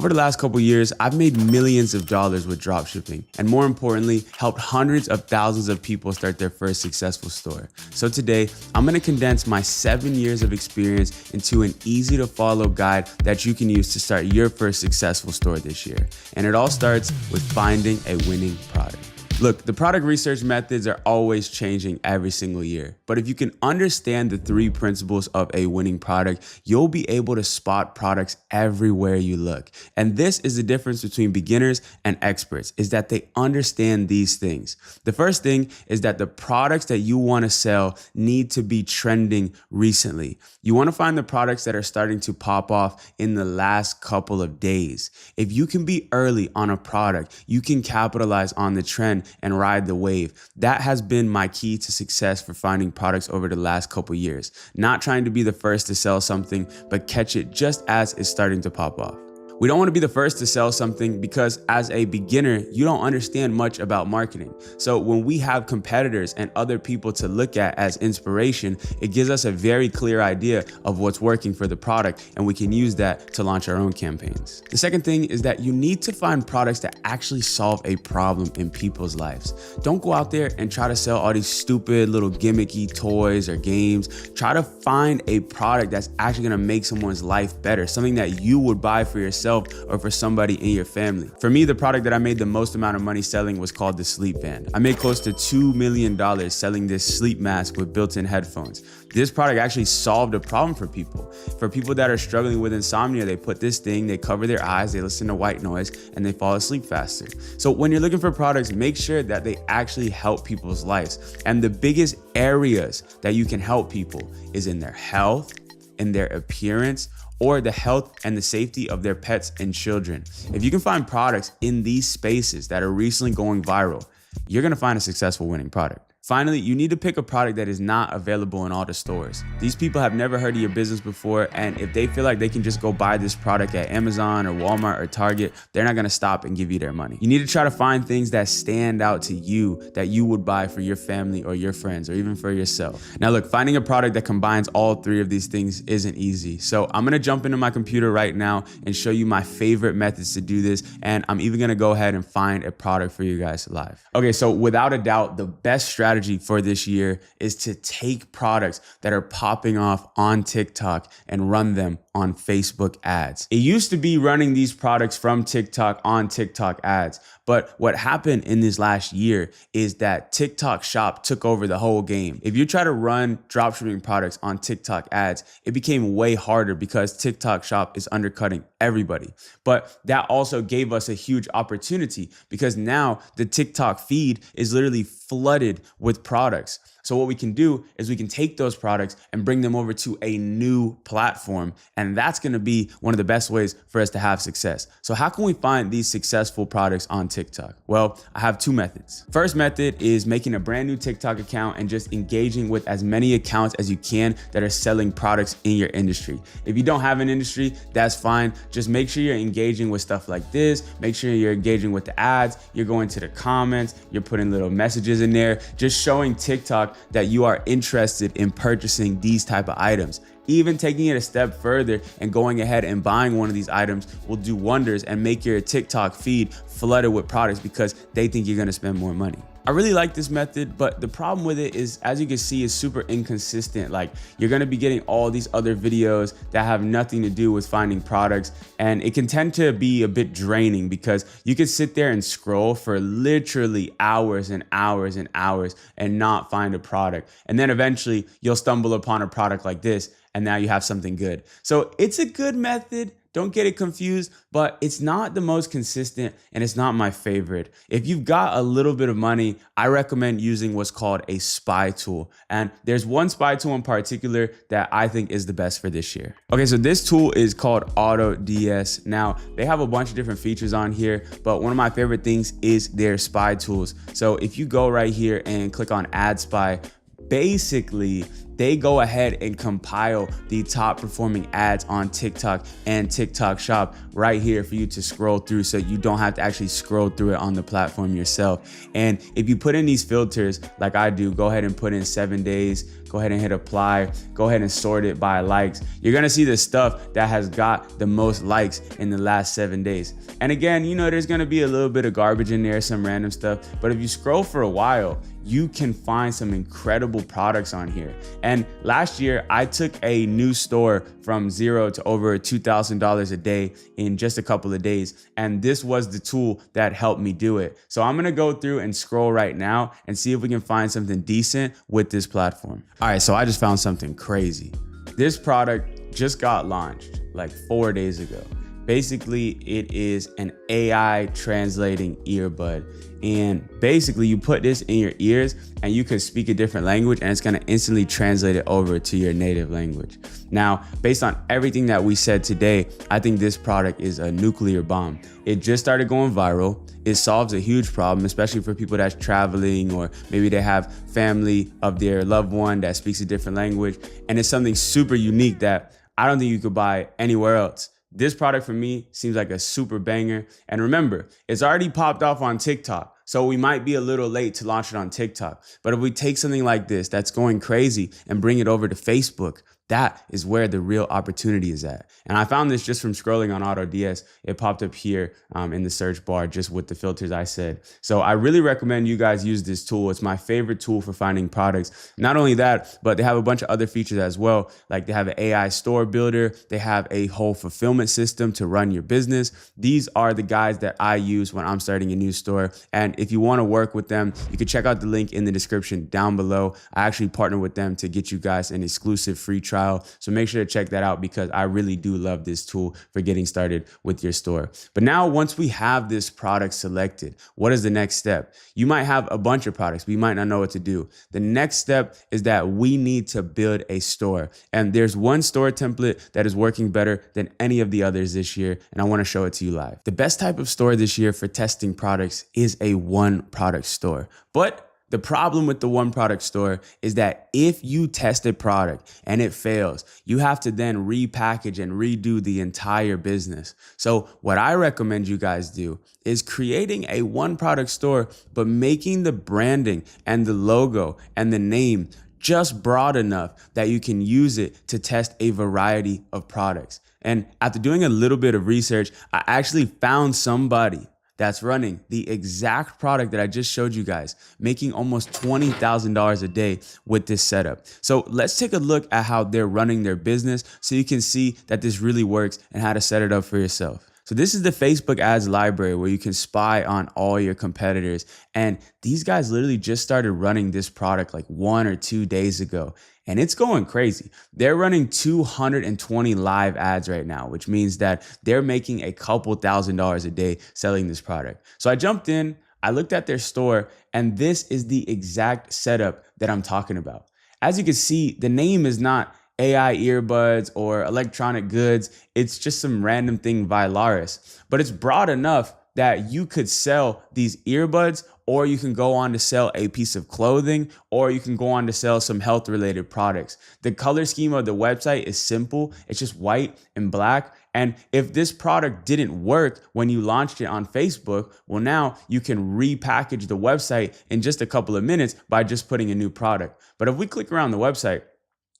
Over the last couple years, I've made millions of dollars with dropshipping, and more importantly, helped hundreds of thousands of people start their first successful store. So today, I'm gonna condense my 7 years of experience into an easy to follow guide that you can use to start your first successful store this year. And it all starts with finding a winning product. Look, the product research methods are always changing every single year, but if you can understand the 3 principles of a winning product, you'll be able to spot products everywhere you look. And this is the difference between beginners and experts, is that they understand these things. The first thing is that the products that you want to sell need to be trending recently. You want to find the products that are starting to pop off in the last couple of days. If you can be early on a product, you can capitalize on the trend and ride the wave. That has been my key to success for finding products over the last couple years. Not trying to be the first to sell something, but catch it just as it's starting to pop off. We don't want to be the first to sell something because as a beginner, you don't understand much about marketing. So when we have competitors and other people to look at as inspiration, it gives us a very clear idea of what's working for the product, and we can use that to launch our own campaigns. The second thing is that you need to find products that actually solve a problem in people's lives. Don't go out there and try to sell all these stupid little gimmicky toys or games. Try to find a product that's actually gonna make someone's life better, something that you would buy for yourself or for somebody in your family. For me, the product that I made the most amount of money selling was called the Sleep Band. I made close to $2 million selling this sleep mask with built-in headphones. This product actually solved a problem for people. For people that are struggling with insomnia, they put this thing, they cover their eyes, they listen to white noise, and they fall asleep faster. So when you're looking for products, make sure that they actually help people's lives. And the biggest areas that you can help people is in their health, in their appearance, or the health and the safety of their pets and children. If you can find products in these spaces that are recently going viral, you're gonna find a successful winning product. Finally, you need to pick a product that is not available in all the stores. These people have never heard of your business before, and if they feel like they can just go buy this product at Amazon or Walmart or Target, they're not gonna stop and give you their money. You need to try to find things that stand out to you that you would buy for your family or your friends or even for yourself. Now look, finding a product that combines all 3 of these things isn't easy. So I'm gonna jump into my computer right now and show you my favorite methods to do this, and I'm even gonna go ahead and find a product for you guys live. Okay, so without a doubt, the best strategy for this year is to take products that are popping off on TikTok and run them on Facebook ads. It used to be running these products from TikTok on TikTok ads, but what happened in this last year is that TikTok Shop took over the whole game. If you try to run dropshipping products on TikTok ads, it became way harder because TikTok Shop is undercutting everybody. But that also gave us a huge opportunity because now the TikTok feed is literally flooded with products. So what we can do is we can take those products and bring them over to a new platform. And that's going to be one of the best ways for us to have success. So how can we find these successful products on TikTok? Well, I have 2 methods. First method is making a brand new TikTok account and just engaging with as many accounts as you can that are selling products in your industry. If you don't have an industry, that's fine. Just make sure you're engaging with stuff like this. Make sure you're engaging with the ads. You're going to the comments. You're putting little messages in there, just showing TikTok that you are interested in purchasing these type of items. Even taking it a step further and going ahead and buying one of these items will do wonders and make your TikTok feed flooded with products because they think you're gonna spend more money. I really like this method, but the problem with it is, as you can see, it's super inconsistent. Like, you're gonna be getting all these other videos that have nothing to do with finding products, and it can tend to be a bit draining because you can sit there and scroll for literally hours and hours and hours and not find a product. And then eventually you'll stumble upon a product like this, and now you have something good. So it's a good method. Don't get it confused, but it's not the most consistent and it's not my favorite. If you've got a little bit of money, I recommend using what's called a spy tool. And there's one spy tool in particular that I think is the best for this year. Okay, so this tool is called AutoDS. Now, they have a bunch of different features on here, but one of my favorite things is their spy tools. So if you go right here and click on Ad Spy, basically, they go ahead and compile the top performing ads on TikTok and TikTok Shop right here for you to scroll through, so you don't have to actually scroll through it on the platform yourself. And if you put in these filters like I do, go ahead and put in 7 days, go ahead and hit apply, go ahead and sort it by likes, you're gonna see the stuff that has got the most likes in the last 7 days. And again, you know, there's gonna be a little bit of garbage in there, some random stuff, but if you scroll for a while, you can find some incredible products on here. And last year, I took a new store from zero to over $2,000 a day in just a couple of days. And this was the tool that helped me do it. So I'm gonna go through and scroll right now and see if we can find something decent with this platform. All right, so I just found something crazy. This product just got launched like 4 days ago. Basically, it is an AI translating earbud. And basically you put this in your ears and you can speak a different language and it's gonna instantly translate it over to your native language. Now, based on everything that we said today, I think this product is a nuclear bomb. It just started going viral. It solves a huge problem, especially for people that's traveling, or maybe they have family of their loved one that speaks a different language. And it's something super unique that I don't think you could buy anywhere else. This product for me seems like a super banger. And remember, it's already popped off on TikTok, so we might be a little late to launch it on TikTok. But if we take something like this that's going crazy and bring it over to Facebook, that is where the real opportunity is at. And I found this just from scrolling on AutoDS. It popped up here in the search bar just with the filters I said. So I really recommend you guys use this tool. It's my favorite tool for finding products. Not only that, but they have a bunch of other features as well. Like they have an AI store builder. They have a whole fulfillment system to run your business. These are the guys that I use when I'm starting a new store. And if you want to work with them, you can check out the link in the description down below. I actually partner with them to get you guys an exclusive free trial. So make sure to check that out because I really do love this tool for getting started with your store. But now once we have this product selected, what is the next step? You might have a bunch of products, but you might not know what to do. The next step is that we need to build a store. And there's one store template that is working better than any of the others this year. And I want to show it to you live. The best type of store this year for testing products is a one product store. But the problem with the one product store is that if you test a product and it fails, you have to then repackage and redo the entire business. So what I recommend you guys do is creating a one product store, but making the branding and the logo and the name just broad enough that you can use it to test a variety of products. And after doing a little bit of research, I actually found somebody that's running the exact product that I just showed you guys, making almost $20,000 a day with this setup. So let's take a look at how they're running their business so you can see that this really works and how to set it up for yourself. So this is the Facebook ads library where you can spy on all your competitors. And these guys literally just started running this product like 1 or 2 days ago. And it's going crazy. They're running 220 live ads right now, which means that they're making a couple $1,000s a day selling this product. So I jumped in, I looked at their store, and this is the exact setup that I'm talking about. As you can see, the name is not AI earbuds or electronic goods. It's just some random thing Vilaris, but it's broad enough that you could sell these earbuds, or you can go on to sell a piece of clothing, or you can go on to sell some health related products. The color scheme of the website is simple. It's just white and black. And if this product didn't work when you launched it on Facebook, well, now you can repackage the website in just a couple of minutes by just putting a new product. But if we click around the website,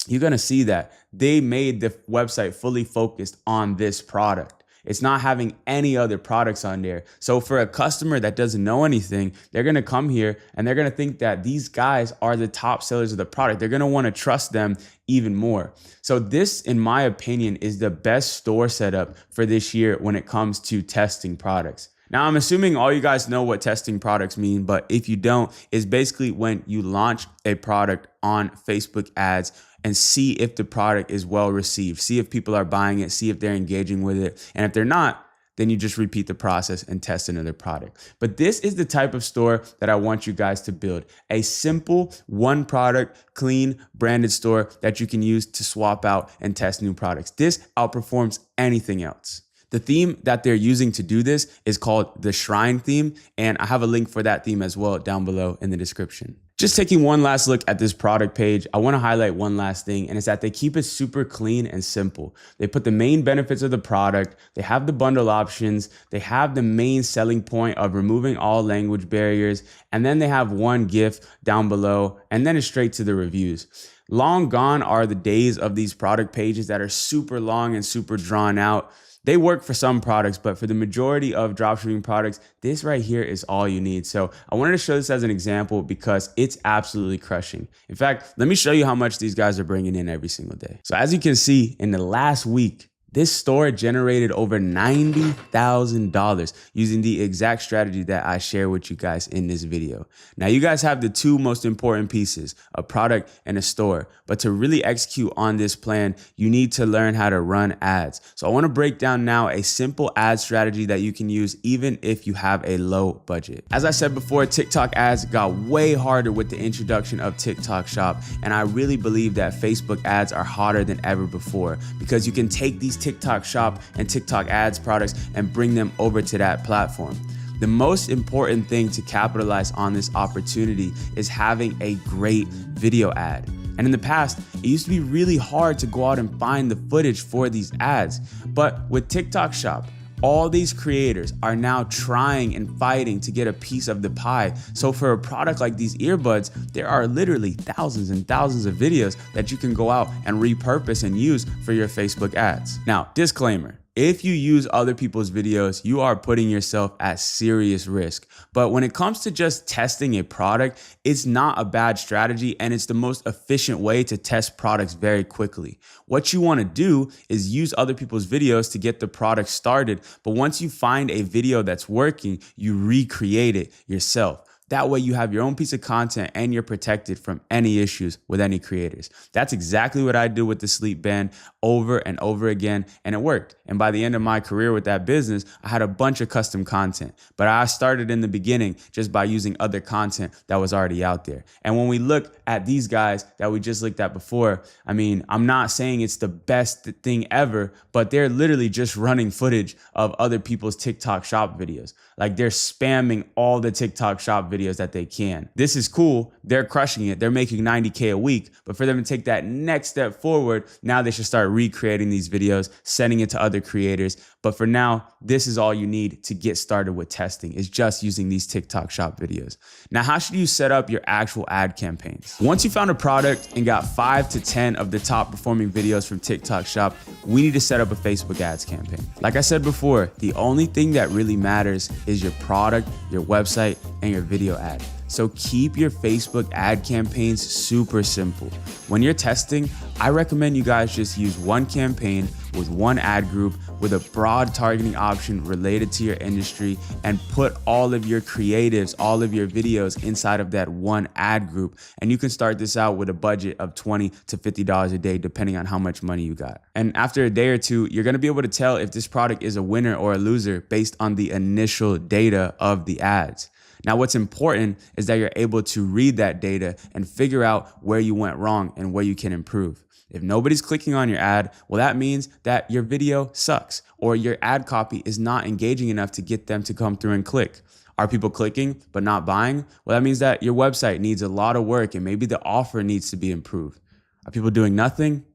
you're going to see that they made the website fully focused on this product. It's not having any other products on there. So for a customer that doesn't know anything, they're going to come here and they're going to think that these guys are the top sellers of the product. They're going to want to trust them even more. So this, in my opinion, is the best store setup for this year when it comes to testing products. Now, I'm assuming all you guys know what testing products mean, but if you don't, it's basically when you launch a product on Facebook ads and see if the product is well received, see if people are buying it, see if they're engaging with it. And if they're not, then you just repeat the process and test another product. But this is the type of store that I want you guys to build. A simple one product, clean branded store that you can use to swap out and test new products. This outperforms anything else. The theme that they're using to do this is called the Shrine theme, and I have a link for that theme as well down below in the description. Just taking one last look at this product page, I want to highlight one last thing, and it's that they keep it super clean and simple. They put the main benefits of the product, they have the bundle options, they have the main selling point of removing all language barriers, and then they have one GIF down below, and then it's straight to the reviews. Long gone are the days of these product pages that are super long and super drawn out. They work for some products, but for the majority of dropshipping products, this right here is all you need. So I wanted to show this as an example because it's absolutely crushing. In fact, let me show you how much these guys are bringing in every single day. So as you can see, in the last week, this store generated over $90,000 using the exact strategy that I share with you guys in this video. Now, you guys have the two most important pieces, a product and a store. But to really execute on this plan, you need to learn how to run ads. So I want to break down now a simple ad strategy that you can use even if you have a low budget. As I said before, TikTok ads got way harder with the introduction of TikTok Shop. And I really believe that Facebook ads are hotter than ever before because you can take these TikTok Shop and TikTok ads products and bring them over to that platform. The most important thing to capitalize on this opportunity is having a great video ad. And in the past, it used to be really hard to go out and find the footage for these ads. But with TikTok Shop, all these creators are now trying and fighting to get a piece of the pie. So for a product like these earbuds, there are literally thousands and thousands of videos that you can go out and repurpose and use for your Facebook ads. Now, disclaimer. If you use other people's videos, you are putting yourself at serious risk. But when it comes to just testing a product, it's not a bad strategy and it's the most efficient way to test products very quickly. What you want to do is use other people's videos to get the product started. But once you find a video that's working, you recreate it yourself. That way you have your own piece of content and you're protected from any issues with any creators. That's exactly what I did with the sleep band over and over again, and it worked. And by the end of my career with that business, I had a bunch of custom content. But I started in the beginning just by using other content that was already out there. And when we look at these guys that we just looked at before, I mean, I'm not saying it's the best thing ever, but they're literally just running footage of other people's TikTok Shop videos. Like they're spamming all the TikTok Shop videos that they can. This is cool. They're crushing it. They're making 90K a week. But for them to take that next step forward, now they should start recreating these videos, sending it to other creators. But for now, this is all you need to get started with testing, is just using these TikTok Shop videos. Now, how should you set up your actual ad campaigns? Once you found a product and got 5 to 10 of the top performing videos from TikTok Shop, we need to set up a Facebook ads campaign. Like I said before, the only thing that really matters is your product, your website, and your video ad. So keep your Facebook ad campaigns super simple. When you're testing, I recommend you guys just use one campaign with one ad group with a broad targeting option related to your industry, and put all of your creatives, all of your videos inside of that one ad group. And you can start this out with a budget of $20 to $50 a day, depending on how much money you got. And after a day or two, you're gonna be able to tell if this product is a winner or a loser based on the initial data of the ads. Now, what's important is that you're able to read that data and figure out where you went wrong and where you can improve. If nobody's clicking on your ad, well, that means that your video sucks, or your ad copy is not engaging enough to get them to come through and click. Are people clicking but not buying? Well, that means that your website needs a lot of work and maybe the offer needs to be improved. Are people doing nothing?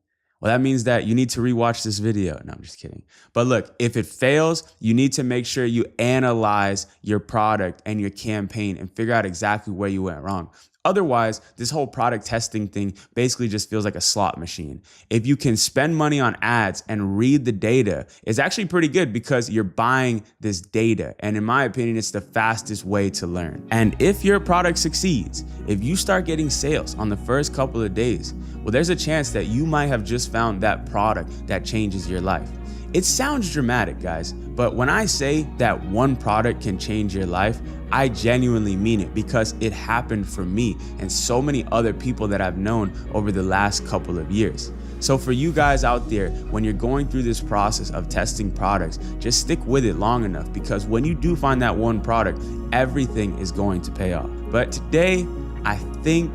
Well, that means that you need to rewatch this video. No, I'm just kidding. But look, if it fails, you need to make sure you analyze your product and your campaign and figure out exactly where you went wrong. Otherwise, this whole product testing thing basically just feels like a slot machine. If you can spend money on ads and read the data, it's actually pretty good because you're buying this data. And in my opinion, it's the fastest way to learn. And if your product succeeds, if you start getting sales on the first couple of days, well, there's a chance that you might have just found that product that changes your life. It sounds dramatic, guys, but when I say that one product can change your life, I genuinely mean it, because it happened for me and so many other people that I've known over the last couple of years. So for you guys out there, when you're going through this process of testing products, just stick with it long enough, because when you do find that one product, everything is going to pay off. But today, I think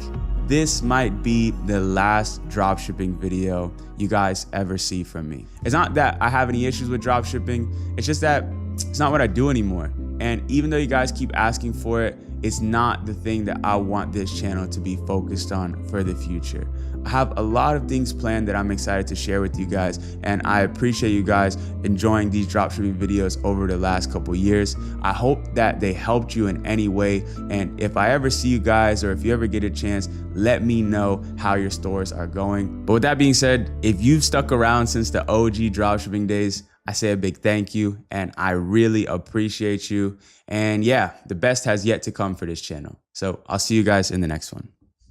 this might be the last dropshipping video you guys ever see from me. It's not that I have any issues with dropshipping, it's just that it's not what I do anymore. And even though you guys keep asking for it, it's not the thing that I want this channel to be focused on for the future. I have a lot of things planned that I'm excited to share with you guys, and I appreciate you guys enjoying these dropshipping videos over the last couple years. I hope that they helped you in any way, and if I ever see you guys, or if you ever get a chance, let me know how your stores are going. But with that being said, if you've stuck around since the OG dropshipping days, I say a big thank you, and I really appreciate you. And yeah, the best has yet to come for this channel. So I'll see you guys in the next one.